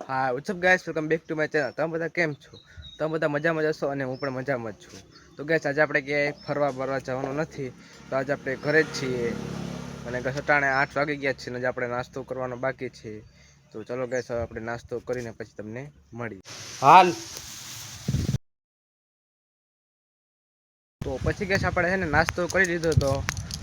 હા, WhatsApp guys, welcome back to my channel. તમે બધા કેમ છો? તમે બધા મજામાં જશો અને હું પણ મજામાં જ છું. તો ગાઈસ, આજે આપણે ક્યાંય ફરવા જવાનું નથી. તો આજે આપણે ઘરે જ છીએ અને ઘટાણે 8 વાગી ગયા છે અને આજે આપણે નાસ્તો કરવાનો બાકી છે. તો ચલો ગાઈસ, હવે આપણે નાસ્તો કરીને પછી તમને મળી. હાલ તો પછી ગાઈસ આપણે છે ને નાસ્તો કરી લીધો હતો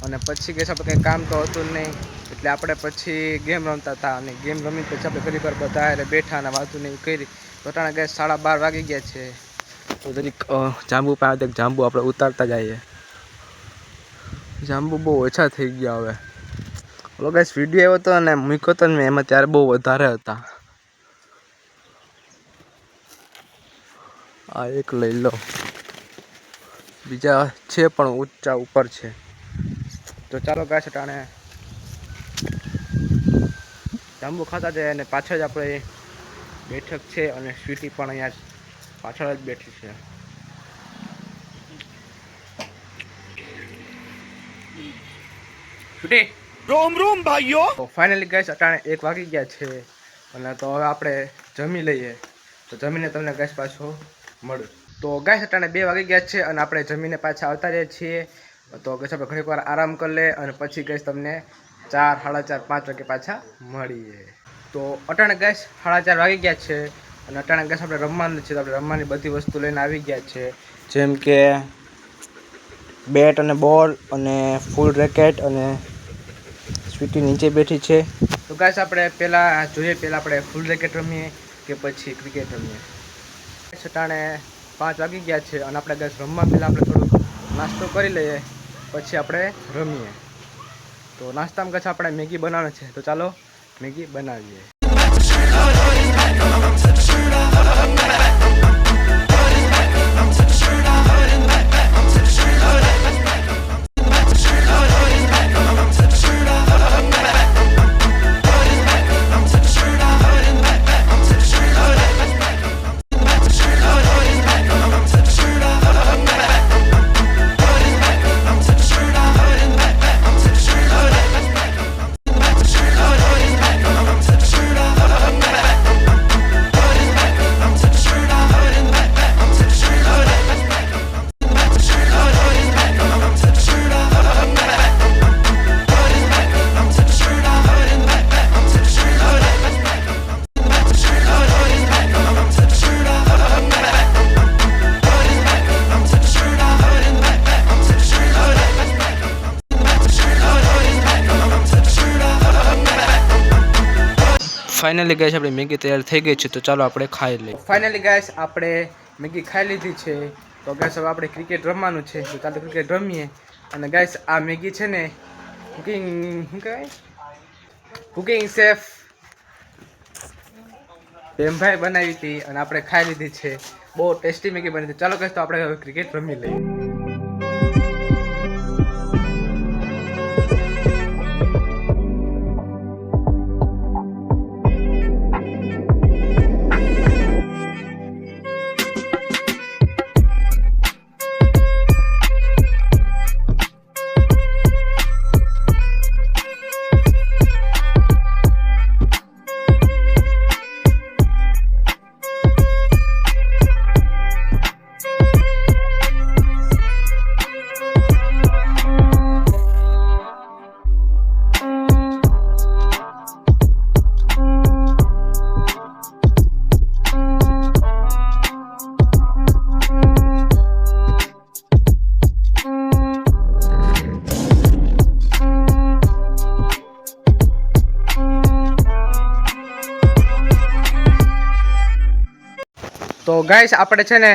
અને પછી ગાઈસ આપણે કંઈ કામ તો હતું જ નહીં, એટલે આપણે પછી ગેમ રમતા હતા અને ગેમ રમી પછી આપણે ઘણી વાર બધા બેઠા અને વાતું નહીં કરી. ઘટાણે ગાઈસ 12:30 વાગી ગયા છે. તો જરીક જાંબુ પાડે જાંબુ આપણે ઉતારતા જઈએ. જાંબુ બહુ ઓછા થઈ ગયા હવે. ઓલો ગાઈસ વિડીયો આવ્યો હતો અને મૂક્યો હતો ને મેં, એમાં ત્યારે બહુ વધારે હતા. આ એક લઈ લો, બીજા છે પણ ઊંચા ઉપર છે. તો ચાલો ગાઈસ, ટાણે જાંબુ ખાતા જાય અને પાછળ જ આપણે બેઠક છે અને સ્વીટી પણ અહીંયા પાછળ જ બેઠી છે. સ્વીટી, રોમ રોમ ભાઈઓ. તો ફાઇનલી ગાઈસ અટાણે 1 વાગી ગયા છે અને તો હવે આપણે જમી લઈએ. તો જમીને તમને ગાઈસ પાછો મળું. તો ગાઈસ અટાણે 2 વાગી ગયા છે અને આપણે જમીને પાછા આવતા રહીએ છીએ. તો ગાઈસ આપણે ઘણીક વાર આરામ કરી લે અને પછી ગાઈસ તમને 4, 4:30, 5 વાગે પાછા મળીએ. તો અટાણે ગાઈસ 4:30 વાગી ગયા છે અને અટાણે ગાઈસ આપણે રમવાનું છે. તો આપણે રમવાની બધી વસ્તુ લઈને આવી ગયા છે, જેમ કે બેટ અને બોલ અને ફૂલ રેકેટ અને સ્વીટી નીચે બેઠી છે. તો ગાઈસ આપણે પહેલાં આપણે ફૂલ રેકેટ રમીએ કે પછી ક્રિકેટ રમીએ. અટાણે 5 વાગી ગયા છે અને આપણે ગાઈસ રમવા પહેલાં આપણે થોડુંક નાસ્તો કરી લઈએ, પછી આપણે રમીએ. તો નાસ્તામાં ગાઈસ આપણે મેગી બનાવવાની છે. તો ચાલો મેગી બનાવીએ. ફાઇનલી ગાઈસ આપણી મેગી તૈયાર થઈ ગઈ છે. તો ચાલો આપણે ખાઈ લઈએ. ફાઇનલી ગાઈસ આપણે મેગી ખાઈ લીધી છે. તો ગાઈસ હવે આપણે ક્રિકેટ રમવાનું છે. તો ચાલો ક્રિકેટ રમીએ. અને ગાઈસ આ મેગી છે ને કુકિંગ શેફ ભેમભાઈ બનાવી હતી અને આપણે ખાઈ લીધી છે. બહુ ટેસ્ટી મેગી બની હતી. ચાલો ગાઈસ તો આપણે હવે ક્રિકેટ રમી લઈએ. તો ગાઈસ આપણે છે ને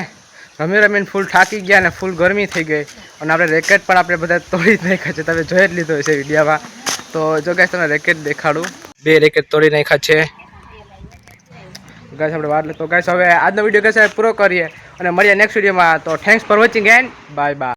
રમીને ફૂલ થાકી ગયા અને ફૂલ ગરમી થઈ ગઈ અને આપણે રેકેટ પણ આપણે બધા તોડી નાખ્યા છે. તમે જોઈ જ લીધો હશે વિડીયોમાં. તો જો ગાઈસ તમને રેકેટ દેખાડું, 2 રેકેટ તોડી નાખ્યા છે. ગાઈસ આપણે વાત તો ગાઈસ હવે આજનો વિડીયો ગાઈસ પૂરો કરીએ અને મળીએ નેક્સ્ટ વિડીયોમાં. તો thanks for watching and bye bye.